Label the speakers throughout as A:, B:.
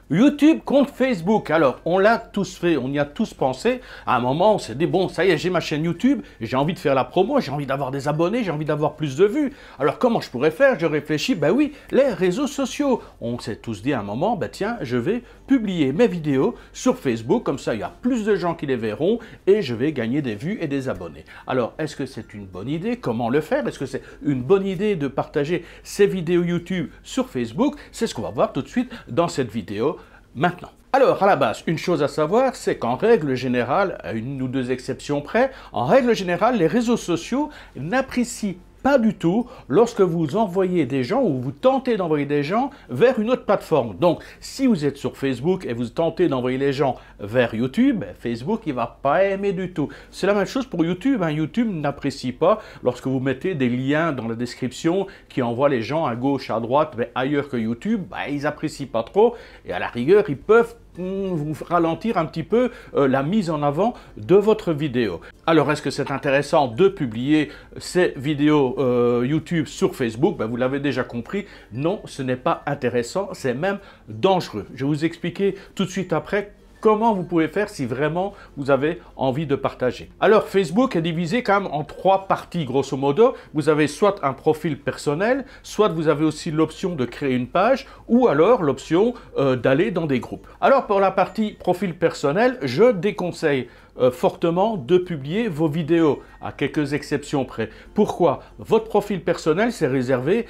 A: YouTube contre Facebook. Alors, on l'a tous fait, on y a tous pensé. À un moment, on s'est dit, bon, ça y est, j'ai ma chaîne YouTube, j'ai envie de faire la promo, j'ai envie d'avoir des abonnés, j'ai envie d'avoir plus de vues. Alors, comment je pourrais faire? Je réfléchis, ben oui, les réseaux sociaux. On s'est tous dit à un moment, ben tiens, je vais publier mes vidéos sur Facebook, comme ça, il y a plus de gens qui les verront et je vais gagner des vues et des abonnés. Alors, est-ce que c'est une bonne idée? Comment le faire? Est-ce que c'est une bonne idée de partager ces vidéos YouTube sur Facebook? C'est ce qu'on va voir tout de suite dans cette vidéo. Maintenant, alors à la base, une chose à savoir, c'est qu'en règle générale, à une ou deux exceptions près, en règle générale, les réseaux sociaux n'apprécient pas du tout lorsque vous envoyez des gens ou vous tentez d'envoyer des gens vers une autre plateforme. Donc, si vous êtes sur Facebook et vous tentez d'envoyer les gens vers YouTube, Facebook, il ne va pas aimer du tout. C'est la même chose pour YouTube. YouTube n'apprécie pas lorsque vous mettez des liens dans la description qui envoient les gens à gauche, à droite, mais ailleurs que YouTube. Ils n'apprécient pas trop et à la rigueur, ils peuvent vous ralentir un petit peu la mise en avant de votre vidéo. Alors, est-ce que c'est intéressant de publier ces vidéos YouTube sur Facebook? Vous l'avez déjà compris, non, ce n'est pas intéressant, c'est même dangereux. Je vais vous expliquer tout de suite après comment vous pouvez faire si vraiment vous avez envie de partager. Alors, Facebook est divisé quand même en trois parties, grosso modo. Vous avez soit un profil personnel, soit vous avez aussi l'option de créer une page, ou alors l'option d'aller dans des groupes. Alors, pour la partie profil personnel, je déconseille fortement de publier vos vidéos, à quelques exceptions près. Pourquoi? Votre profil personnel, c'est réservé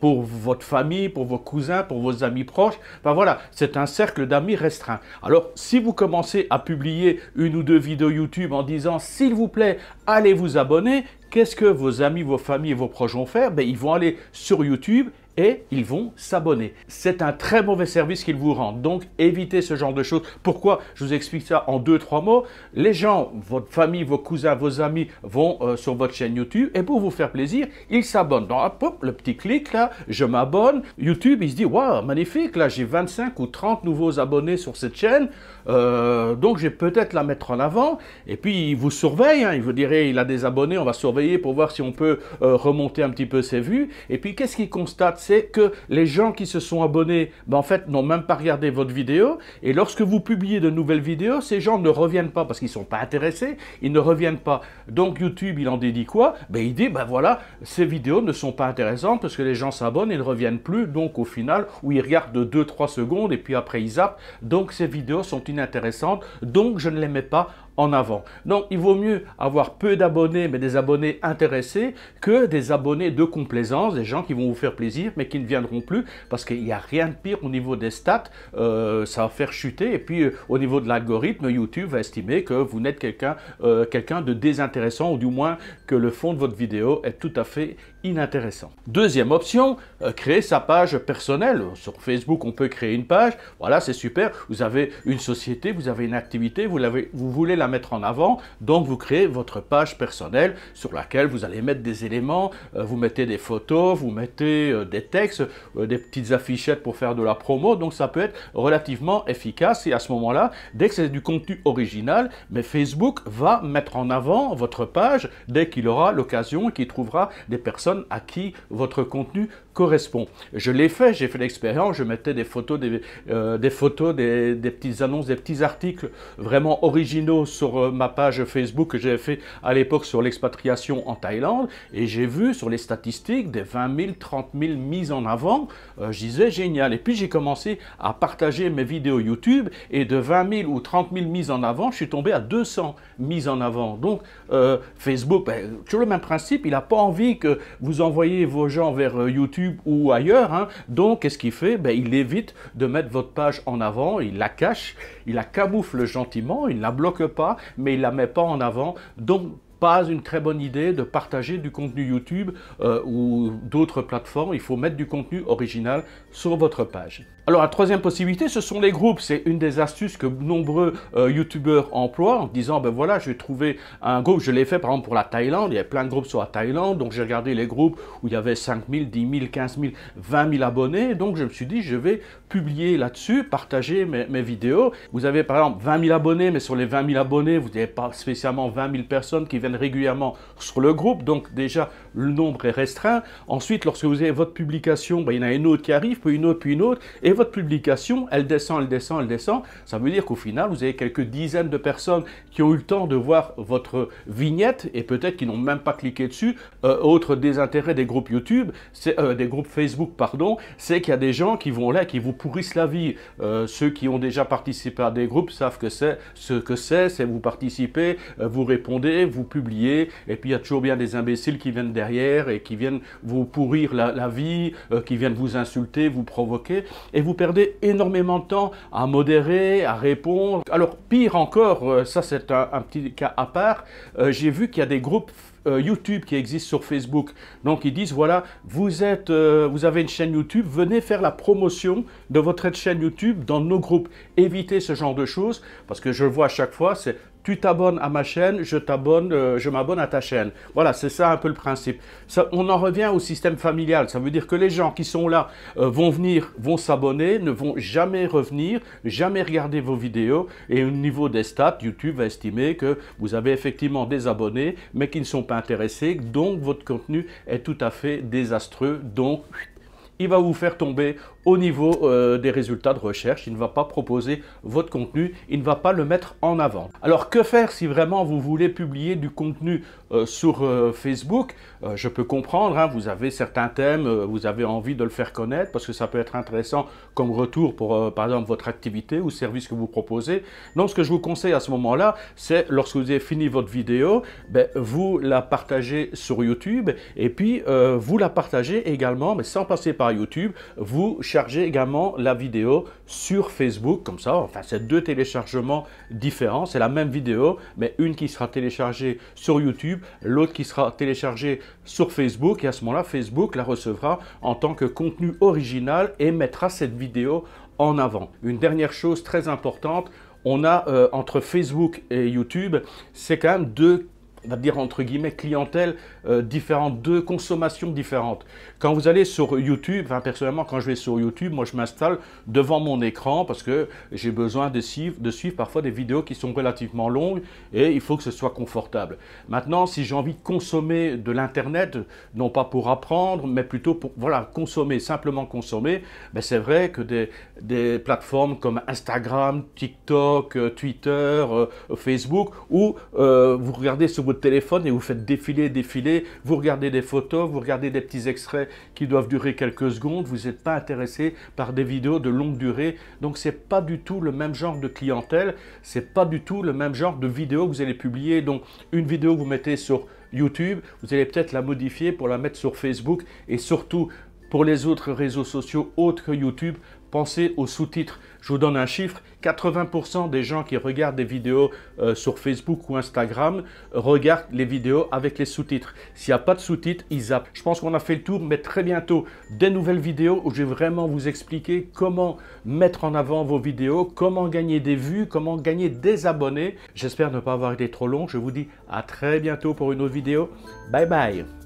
A: pour votre famille, pour vos cousins, pour vos amis proches. Voilà, c'est un cercle d'amis restreint. Alors, si vous commencez à publier une ou deux vidéos YouTube en disant « s'il vous plaît, allez vous abonner », qu'est-ce que vos amis, vos familles et vos proches vont faire? Ils vont aller sur YouTube et ils vont s'abonner. C'est un très mauvais service qu'ils vous rendent. Donc, évitez ce genre de choses. Pourquoi? Je vous explique ça en 2-3 mots. Les gens, votre famille, vos cousins, vos amis vont sur votre chaîne YouTube et pour vous faire plaisir, ils s'abonnent. Donc, hop, le petit clic là, je m'abonne. YouTube, il se dit, waouh, magnifique, là, j'ai 25 ou 30 nouveaux abonnés sur cette chaîne. Donc, je vais peut-être la mettre en avant. Et puis, il vous surveille. Il vous dirait, il a des abonnés, on va surveiller pour voir si on peut remonter un petit peu ses vues. Et puis, qu'est-ce qu'il constate? C'est que les gens qui se sont abonnés, en fait, n'ont même pas regardé votre vidéo. Et lorsque vous publiez de nouvelles vidéos, ces gens ne reviennent pas parce qu'ils ne sont pas intéressés. Ils ne reviennent pas. Donc, YouTube, il en dédie quoi? Il dit, voilà, ces vidéos ne sont pas intéressantes parce que les gens s'abonnent et ne reviennent plus. Donc, au final, où ils regardent 2-3 secondes et puis après, ils zappent. Donc, ces vidéos sont inintéressantes. Donc, je ne les mets pas en avant. Donc, il vaut mieux avoir peu d'abonnés, mais des abonnés intéressés, que des abonnés de complaisance, des gens qui vont vous faire plaisir, mais qui ne viendront plus, parce qu'il n'y a rien de pire au niveau des stats, ça va faire chuter, et puis au niveau de l'algorithme, YouTube va estimer que vous n'êtes quelqu'un de désintéressant, ou du moins que le fond de votre vidéo est tout à fait inintéressant. Deuxième option, créer sa page personnelle. Sur Facebook, on peut créer une page, voilà, c'est super, vous avez une société, vous avez une activité, vous voulez la mettre en avant, donc vous créez votre page personnelle sur laquelle vous allez mettre des éléments, vous mettez des photos, vous mettez des textes, des petites affichettes pour faire de la promo, donc ça peut être relativement efficace et à ce moment-là, dès que c'est du contenu original, mais Facebook va mettre en avant votre page dès qu'il aura l'occasion et qu'il trouvera des personnes à qui votre contenu correspond. Je l'ai fait, j'ai fait l'expérience, je mettais des photos, des petites annonces, des petits articles vraiment originaux sur ma page Facebook que j'avais fait à l'époque sur l'expatriation en Thaïlande et j'ai vu sur les statistiques des 20 000, 30 000 mises en avant, je disais génial. Et puis j'ai commencé à partager mes vidéos YouTube et de 20 000 ou 30 000 mises en avant, je suis tombé à 200 mises en avant. Donc Facebook, toujours le même principe, il n'a pas envie que vous envoyez vos gens vers YouTube ou ailleurs, donc qu'est-ce qu'il fait? Il évite de mettre votre page en avant, il la cache, il la camoufle gentiment, il ne la bloque pas, mais il ne la met pas en avant, donc pas une très bonne idée de partager du contenu YouTube ou d'autres plateformes. Il faut mettre du contenu original sur votre page. Alors, la troisième possibilité, ce sont les groupes. C'est une des astuces que nombreux YouTubeurs emploient en disant, voilà, je vais trouver un groupe. Je l'ai fait, par exemple, pour la Thaïlande. Il y avait plein de groupes sur la Thaïlande. Donc, j'ai regardé les groupes où il y avait 5 000, 10 000, 15 000, 20 000 abonnés. Donc, je me suis dit, je vais publier là-dessus, partager mes vidéos. Vous avez, par exemple, 20 000 abonnés, mais sur les 20 000 abonnés, vous n'avez pas spécialement 20 000 personnes qui viennent régulièrement sur le groupe. Donc, déjà, le nombre est restreint. Ensuite, lorsque vous avez votre publication, il y en a une autre qui arrive, puis une autre, et votre publication, elle descend, elle descend, elle descend. Ça veut dire qu'au final, vous avez quelques dizaines de personnes qui ont eu le temps de voir votre vignette et peut-être qui n'ont même pas cliqué dessus. Autre désintérêt des groupes YouTube, des groupes Facebook, pardon, c'est qu'il y a des gens qui vont là, qui vous pourrissent la vie. Ceux qui ont déjà participé à des groupes savent ce que c'est vous participez, vous répondez, vous publiez, et puis il y a toujours bien des imbéciles qui viennent derrière et qui viennent vous pourrir la vie, qui viennent vous insulter, vous provoquer, et vous perdez énormément de temps à modérer, à répondre. Alors pire encore, ça c'est un petit cas à part, j'ai vu qu'il y a des groupes YouTube qui existent sur Facebook. Donc ils disent voilà, vous avez une chaîne YouTube, venez faire la promotion de votre chaîne YouTube dans nos groupes. Évitez ce genre de choses parce que je le vois à chaque fois, c'est tu t'abonnes à ma chaîne, je m'abonne à ta chaîne. Voilà, c'est ça un peu le principe. Ça, on en revient au système familial. Ça veut dire que les gens qui sont là vont venir, vont s'abonner, ne vont jamais revenir, jamais regarder vos vidéos. Et au niveau des stats, YouTube va estimer que vous avez effectivement des abonnés, mais qui ne sont pas intéressés. Donc, votre contenu est tout à fait désastreux. Donc, il va vous faire tomber au niveau des résultats de recherche. Il ne va pas proposer votre contenu, il ne va pas le mettre en avant. Alors que faire si vraiment vous voulez publier du contenu sur Facebook? Je peux comprendre, hein, vous avez certains thèmes, vous avez envie de le faire connaître parce que ça peut être intéressant comme retour pour par exemple votre activité ou service que vous proposez. Donc ce que je vous conseille à ce moment-là, c'est lorsque vous avez fini votre vidéo, vous la partagez sur YouTube et puis vous la partagez également, mais sans passer par YouTube, vous chargez également la vidéo sur Facebook, comme ça, enfin c'est deux téléchargements différents, c'est la même vidéo, mais une qui sera téléchargée sur YouTube, l'autre qui sera téléchargée sur Facebook, et à ce moment-là, Facebook la recevra en tant que contenu original et mettra cette vidéo en avant. Une dernière chose très importante, on a entre Facebook et YouTube, c'est quand même deux, on va dire entre guillemets, clientèle différentes, deux consommations différentes. Quand vous allez sur YouTube, enfin, personnellement, quand je vais sur YouTube, moi je m'installe devant mon écran parce que j'ai besoin de suivre parfois des vidéos qui sont relativement longues et il faut que ce soit confortable. Maintenant, si j'ai envie de consommer de l'Internet, non pas pour apprendre, mais plutôt pour voilà, consommer, simplement consommer, c'est vrai que des plateformes comme Instagram, TikTok, Twitter, Facebook, où vous regardez sur votre téléphone et vous faites défiler, vous regardez des photos, vous regardez des petits extraits qui doivent durer quelques secondes, vous n'êtes pas intéressé par des vidéos de longue durée, donc c'est pas du tout le même genre de clientèle, c'est pas du tout le même genre de vidéo que vous allez publier. Donc une vidéo que vous mettez sur YouTube, vous allez peut-être la modifier pour la mettre sur Facebook, et surtout pour les autres réseaux sociaux autres que YouTube, pensez aux sous-titres. Je vous donne un chiffre, 80% des gens qui regardent des vidéos sur Facebook ou Instagram regardent les vidéos avec les sous-titres. S'il n'y a pas de sous-titres, ils zappent. Je pense qu'on a fait le tour, mais très bientôt, des nouvelles vidéos où je vais vraiment vous expliquer comment mettre en avant vos vidéos, comment gagner des vues, comment gagner des abonnés. J'espère ne pas avoir été trop long. Je vous dis à très bientôt pour une autre vidéo. Bye bye.